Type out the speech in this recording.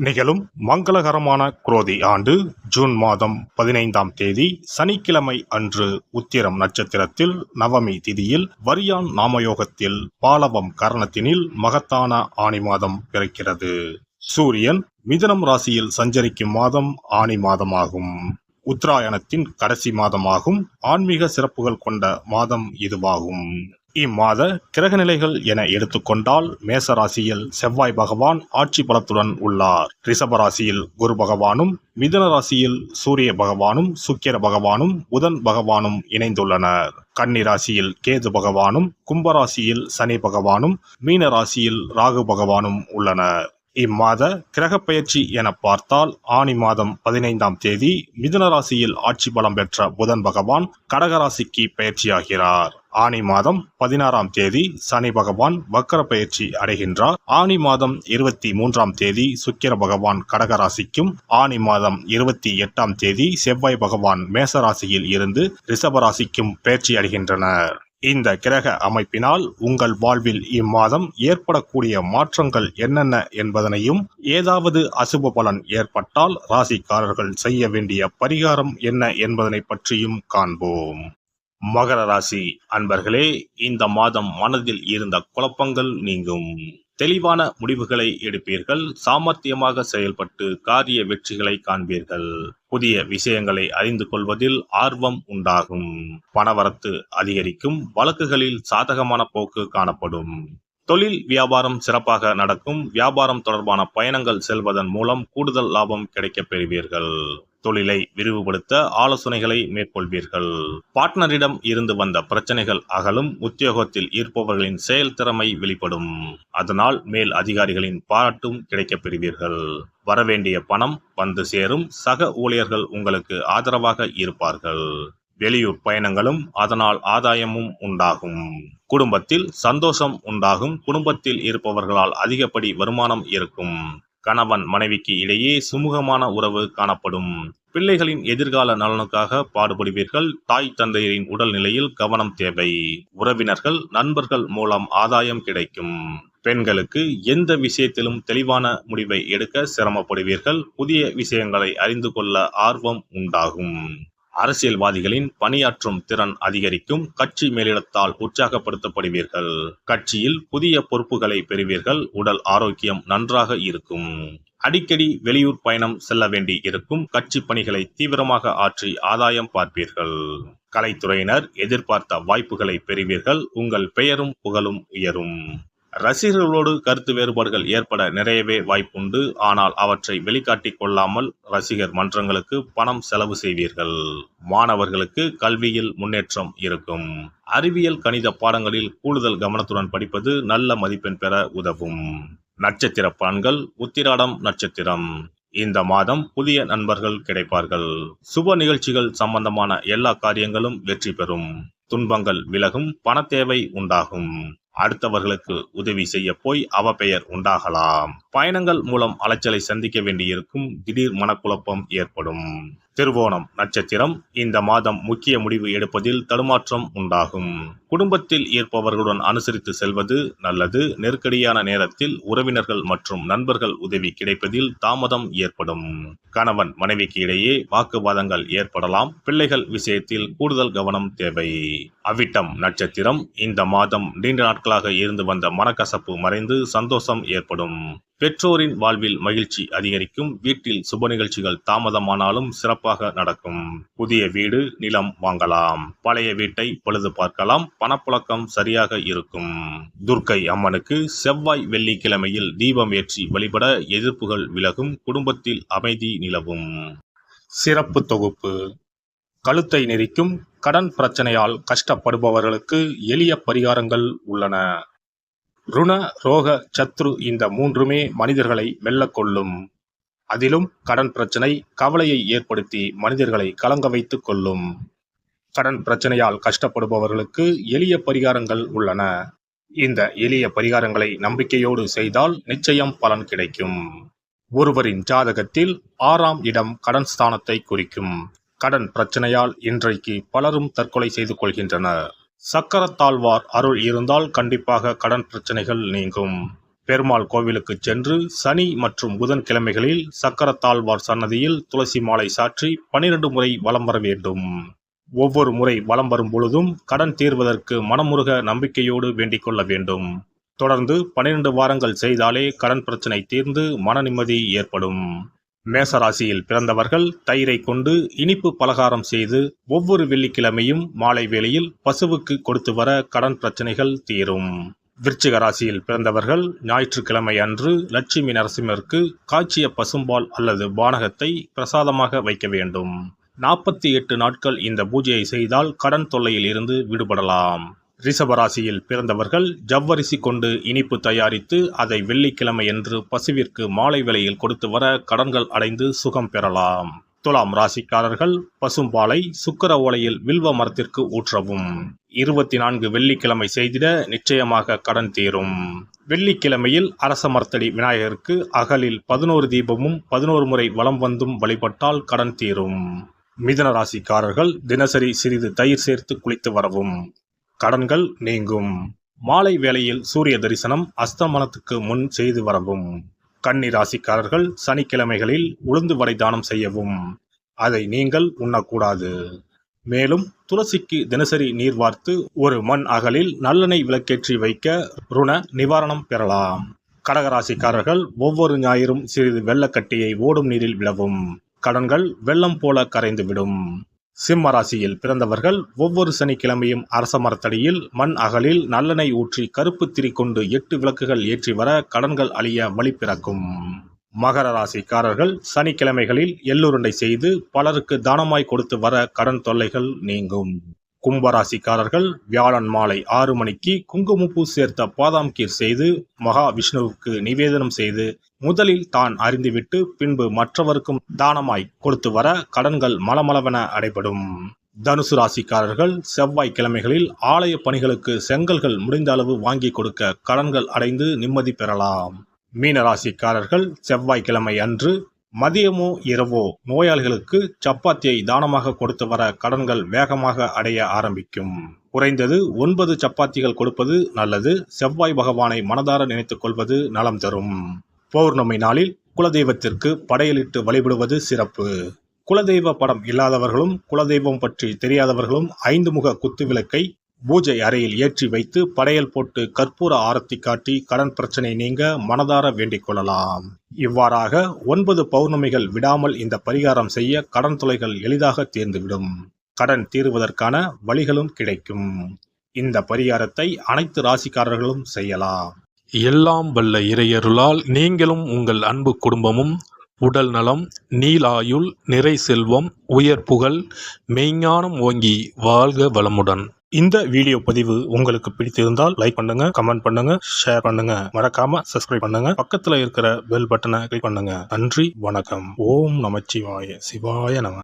நிகழும் மங்களகரமான குரோதி ஆண்டு ஜூன் மாதம் 15ஆம் தேதி சனிக்கிழமை அன்று உத்திரம் நட்சத்திரத்தில் நவமி திதியில் வரியான் நாமயோகத்தில் பாலவம் கரணத்தினில் மகத்தான ஆனி மாதம் பிறக்கிறது. சூரியன் மிதுனம் ராசியில் சஞ்சரிக்கும் மாதம் ஆனி மாதமாகும். உத்தராயணத்தின் கடைசி மாதமாகும். ஆன்மீக சிறப்புகள் கொண்ட மாதம் இதுவாகும். இம்மாத கிரகநிலைகள் என எடுத்துக்கொண்டால் மேசராசியில் செவ்வாய் பகவான் ஆட்சி பலத்துடன் உள்ளார். ரிஷபராசியில் குரு பகவானும், மிதுன ராசியில் சூரிய பகவானும், சுக்கிர பகவானும், புதன் பகவானும் இணைந்துள்ளனர். கன்னி ராசியில் கேது பகவானும், கும்பராசியில் சனி பகவானும், மீன ராசியில் ராகு பகவானும் உள்ளனர். இம்மாத கிரக பெயர்ச்சி என பார்த்தால் ஆனி மாதம் 15ஆம் தேதி மிதுன ராசியில் ஆட்சி பலம் பெற்ற புதன் பகவான் கடகராசிக்கு பயிற்சியாகிறார். ஆனி மாதம் 16ஆம் தேதி சனி பகவான் வக்கர பயிற்சி அடைகின்றார். ஆனி மாதம் 23ஆம் தேதி சுக்கிர பகவான் கடகராசிக்கும், ஆனி மாதம் 28ஆம் தேதி செவ்வாய் பகவான் மேசராசியில் இருந்து ரிஷபராசிக்கும் பயிற்சி அடைகின்றனர். இந்த கிரக அமைப்பினால் உங்கள் வாழ்வில் இம்மாதம் ஏற்படக்கூடிய மாற்றங்கள் என்னென்ன என்பதனையும், ஏதாவது அசுப பலன் ஏற்பட்டால் ராசிக்காரர்கள் செய்ய வேண்டிய பரிகாரம் என்ன என்பதனை பற்றியும் காண்போம். மகர ராசி அன்பர்களே, இந்த மாதம் மனதில் இருந்த குழப்பங்கள் நீங்கும். தெளிவான முடிவுகளை எடுப்பீர்கள். சாமர்த்தியமாக செயல்பட்டு காரிய வெற்றிகளை காண்பீர்கள். புதிய விஷயங்களை அறிந்து கொள்வதில் ஆர்வம் உண்டாகும். பணவரத்து அதிகரிக்கும். வழக்குகளில் சாதகமான போக்கு காணப்படும். தொழில் வியாபாரம் சிறப்பாக நடக்கும். வியாபாரம் தொடர்பான பயணங்கள் செல்வதன் மூலம் கூடுதல் லாபம் கிடைக்கப் பெறுவீர்கள். தொழிலை விரிவுபடுத்த ஆலோசனைகளை மேற்கொள்வீர்கள். பார்ட்னரிடம் இருந்து வந்த பிரச்சனைகள் அகலும். உத்தியோகத்தில் இருப்பவர்களின் செயல்திறமை வெளிப்படும். அதனால் மேல் அதிகாரிகளின் பாராட்டும் கிடைக்கப் பெறுவீர்கள். வரவேண்டிய பணம் வந்து சேரும். சக ஊழியர்கள் உங்களுக்கு ஆதரவாக இருப்பார்கள். வெளியூர் பயணங்களும் அதனால் ஆதாயமும் உண்டாகும். குடும்பத்தில் சந்தோஷம் உண்டாகும். குடும்பத்தில் இருப்பவர்களால் அதிகப்படி வருமானம் இருக்கும். கணவன் மனைவிக்கு இடையே சுமூகமான உறவு காணப்படும். பிள்ளைகளின் எதிர்கால நலனுக்காக பாடுபடுவீர்கள். தாய் தந்தையரின் உடல் நிலையில் கவனம் தேவை. உறவினர்கள் நண்பர்கள் மூலம் ஆதாயம் கிடைக்கும். பெண்களுக்கு எந்த விஷயத்திலும் தெளிவான முடிவை எடுக்க சிரமப்படுவீர்கள். புதிய விஷயங்களை அறிந்து கொள்ள ஆர்வம் உண்டாகும். அரசியல்வாதிகளின் பணியாற்றும் திறன் அதிகரிக்கும். கட்சி மேலிடத்தால் உற்சாகப்படுத்தப்படுவீர்கள். கட்சியில் புதிய பொறுப்புகளை பெறுவீர்கள். உடல் ஆரோக்கியம் நன்றாக இருக்கும். அடிக்கடி வெளியூர் பயணம் செல்ல வேண்டி இருக்கும். கட்சி பணிகளை தீவிரமாக ஆற்றி ஆதாயம் பார்ப்பீர்கள். கலைத்துறையினர் எதிர்பார்த்த வாய்ப்புகளை பெறுவீர்கள். உங்கள் பெயரும் புகழும் உயரும். ரசிகர்களோடு கருத்து வேறுபாடுகள் ஏற்பட நிறையவே வாய்ப்புண்டு. ஆனால் அவற்றை வெளிக்காட்டிக் கொள்ளாமல் ரசிகர் மன்றங்களுக்கு பணம் செலவு செய்வீர்கள். மாணவர்களுக்கு கல்வியில் முன்னேற்றம் இருக்கும். அறிவியல் கணித பாடங்களில் கூடுதல் கவனத்துடன் படிப்பது நல்ல மதிப்பெண் பெற உதவும். நட்சத்திர பலன்கள். உத்திராடம் நட்சத்திரம். இந்த மாதம் புதிய நண்பர்கள் கிடைப்பார்கள். சுப நிகழ்ச்சிகள் சம்பந்தமான எல்லா காரியங்களும் வெற்றி பெறும். துன்பங்கள் விலகும். பணத்தேவை உண்டாகும். அடுத்தவர்களுக்கு உதவி செய்ய போய் அவப்பெயர் உண்டாகலாம். பயணங்கள் மூலம் அலைச்சலை சந்திக்க வேண்டியிருக்கும். திடீர் மனக்குழப்பம் ஏற்படும். திருவோணம் நட்சத்திரம். இந்த மாதம் முக்கிய முடிவு எடுப்பதில் தடுமாற்றம் உண்டாகும். குடும்பத்தில் இருப்பவர்களுடன் அனுசரித்து செல்வது நல்லது. நெருக்கடியான நேரத்தில் உறவினர்கள் மற்றும் நண்பர்கள் உதவி கிடைப்பதில் தாமதம் ஏற்படும். கணவன் மனைவிக்கு இடையே வாக்குவாதங்கள் ஏற்படலாம். பிள்ளைகள் விஷயத்தில் கூடுதல் கவனம் தேவை. அவிட்டம் நட்சத்திரம். இந்த மாதம் நீண்ட நாட்களாக இருந்து வந்த மனக்கசப்பு மறைந்து சந்தோஷம் ஏற்படும். பெற்றோரின் வாழ்வில் மகிழ்ச்சி அதிகரிக்கும். வீட்டில் சுப நிகழ்ச்சிகள் தாமதமானாலும் சிறப்பாக நடக்கும். புதிய வீடு நிலம் வாங்கலாம். பழைய வீட்டை பழுது பார்க்கலாம். பணப்புழக்கம் சரியாக இருக்கும். துர்க்கை அம்மனுக்கு செவ்வாய் வெள்ளிக்கிழமையில் தீபம் ஏற்றி வழிபட எதிர்ப்புகள் விலகும். குடும்பத்தில் அமைதி நிலவும். சிறப்பு தொகுப்பு. கழுத்தை நெரிக்கும் கடன் பிரச்சனையால் கஷ்டப்படுபவர்களுக்கு எளிய பரிகாரங்கள் உள்ளன. ருண ரோக சத்ரு இந்த மூன்றுமே மனிதர்களை வெல்லக்கொள்ளும். அதிலும் கடன் பிரச்சனை கவலையை ஏற்படுத்தி மனிதர்களை கலங்க வைத்துக் கொள்ளும். கடன் பிரச்சனையால் கஷ்டப்படுபவர்களுக்கு எளிய பரிகாரங்கள் உள்ளன. இந்த எளிய பரிகாரங்களை நம்பிக்கையோடு செய்தால் நிச்சயம் பலன் கிடைக்கும். ஒருவரின் ஜாதகத்தில் 6ஆம் இடம் கடன் ஸ்தானத்தை குறிக்கும். கடன் பிரச்சனையால் இன்றைக்கு பலரும் தற்கொலை செய்து கொள்கின்றனர். சக்கரத்தாழ்வார் அருள் இருந்தால் கண்டிப்பாக கடன் பிரச்சனைகள் நீங்கும். பெருமாள் கோவிலுக்கு சென்று சனி மற்றும் புதன்கிழமைகளில் சக்கரத்தாழ்வார் சன்னதியில் துளசி மாலை சாற்றி 12 முறை வலம் வர வேண்டும். ஒவ்வொரு முறை வலம் வரும் பொழுதும் கடன் தீர்வதற்கு மனமுருக நம்பிக்கையோடு வேண்டிக் கொள்ள வேண்டும். தொடர்ந்து 12 வாரங்கள் செய்தாலே கடன் பிரச்சனை தீர்ந்து மன நிம்மதி ஏற்படும். மேசராசியில் பிறந்தவர்கள் தயிரை கொண்டு இனிப்பு பலகாரம் செய்து ஒவ்வொரு வெள்ளிக்கிழமையும் மாலை வேளையில் பசுவுக்கு கொடுத்து வர கடன் பிரச்சனைகள் தீரும். விருச்சிக ராசியில் பிறந்தவர்கள் ஞாயிற்றுக்கிழமை அன்று லட்சுமி நரசிம்மருக்கு காய்ச்சிய பசும்பால் அல்லது பானகத்தை பிரசாதமாக வைக்க வேண்டும். 48 நாட்கள் இந்த பூஜையை செய்தால் கடன் தொல்லையில் இருந்து விடுபடலாம். ரிஷபராசியில் பிறந்தவர்கள் ஜவ்வரிசி கொண்டு இனிப்பு தயாரித்து அதை வெள்ளிக்கிழமையன்று பசுவிற்கு மாலை வேளையில் கொடுத்து வர கடன்கள் அடைந்து சுகம் பெறலாம். துலாம் ராசிக்காரர்கள் பசும்பாலை சுக்கிர ஓலையில் வில்வ மரத்திற்கு ஊற்றவும். 24 வெள்ளிக்கிழமை செய்திட நிச்சயமாக கடன் தீரும். வெள்ளிக்கிழமையில் அரச மரத்தடி விநாயகருக்கு அகலில் 11 தீபமும் 11 முறை வலம் வந்தும் வழிபட்டால் கடன் தீரும். மிதுன ராசிக்காரர்கள் தினசரி சிறிது தயிர் சேர்த்து குளித்து வரவும். கடன்கள் நீங்கும். மாலை வேளையில் சூரிய தரிசனம் அஸ்தமனத்துக்கு முன் செய்து வரவும். கன்னி ராசிக்காரர்கள் சனிக்கிழமைகளில் உளுந்து வடை தானம் செய்யவும். அதை நீங்கள் உண்ணக்கூடாது. மேலும் துளசிக்கு தினசரி நீர் வார்த்து ஒரு மண் அகலில் நல்லெண்ணெய் விளக்கேற்றி வைக்க ருண நிவாரணம் பெறலாம். கடகராசிக்காரர்கள் ஒவ்வொரு ஞாயிறும் சிறிது வெள்ளக்கட்டியை ஓடும் நீரில் விடவும். கடன்கள் வெள்ளம் போல கரைந்துவிடும். சிம்ம ராசியில் பிறந்தவர்கள் ஒவ்வொரு சனிக்கிழமையும் அரச மரத்தடியில் மண் அகலில் நல்லெண்ணெய் ஊற்றி கருப்பு திரி கொண்டு 8 விளக்குகள் ஏற்றி வர கடன்கள் அழிய வழி பிறக்கும். மகர ராசிக்காரர்கள் சனிக்கிழமைகளில் எள்ளுருண்டை செய்து பலருக்கு தானமாய் கொடுத்து வர கடன் தொல்லைகள் நீங்கும். கும்பராசிக்காரர்கள் வியாழன் மாலை 6 மணிக்கு குங்குமப்பூ சேர்த்த பாதாம் கீர் செய்து மகா விஷ்ணுவுக்கு நிவேதனம் செய்து முதலில் தான் அறிந்துவிட்டு பின்பு மற்றவருக்கும் தானமாய் கொடுத்து வர கடன்கள் மலமளவென அடைபடும். தனுசு ராசிக்காரர்கள் செவ்வாய்க்கிழமைகளில் ஆலய பணிகளுக்கு செங்கல்கள் முடிந்த அளவு வாங்கி கொடுக்க கடன்கள் அடைந்து நிம்மதி பெறலாம். மீன ராசிக்காரர்கள் செவ்வாய்க்கிழமை அன்று மதியமோ இரவோ நோயாளிகளுக்கு சப்பாத்தியை தானமாக கொடுத்து வர கடன்கள் வேகமாக அடைய ஆரம்பிக்கும். குறைந்தது 9 சப்பாத்திகள் கொடுப்பது நல்லது. செவ்வாய் பகவானை மனதார நினைத்துக் கொள்வது நலம் தரும். பௌர்ணமி நாளில் குலதெய்வத்திற்கு படையலிட்டு வழிபடுவது சிறப்பு. குலதெய்வ படம் இல்லாதவர்களும் குலதெய்வம் பற்றி தெரியாதவர்களும் 5 முக குத்து விளக்கை பூஜை அறையில் ஏற்றி வைத்து படையல் போட்டு கற்பூர ஆரத்தி காட்டி கடன் பிரச்சனை நீங்க மனதார வேண்டிக் கொள்ளலாம். இவ்வாறாக 9 பௌர்ணமிகள் விடாமல் இந்த பரிகாரம் செய்ய கடன் தொல்லைகள் எளிதாக தீர்ந்துவிடும். கடன் தீர்வதற்கான வழிகளும் கிடைக்கும். இந்த பரிகாரத்தை அனைத்து ராசிக்காரர்களும் செய்யலாம். எல்லாம் வல்ல இறையருளால் நீங்களும் உங்கள் அன்பு குடும்பமும் உடல் நலம், நீலாயுள், நிறை செல்வம், உயர் புகழ், மெய்ஞானம் ஓங்கி வாழ்க வளமுடன். இந்த வீடியோ பதிவு உங்களுக்கு பிடித்திருந்தால் லைக் பண்ணுங்க, கமெண்ட் பண்ணுங்க, ஷேர் பண்ணுங்க, மறக்காம சப்ஸ்கிரைப் பண்ணுங்க, பக்கத்துல இருக்கிற பெல் பட்டனை கிளிக் பண்ணுங்க. நன்றி, வணக்கம். ஓம் நமச்சிவாய. சிவாய நம.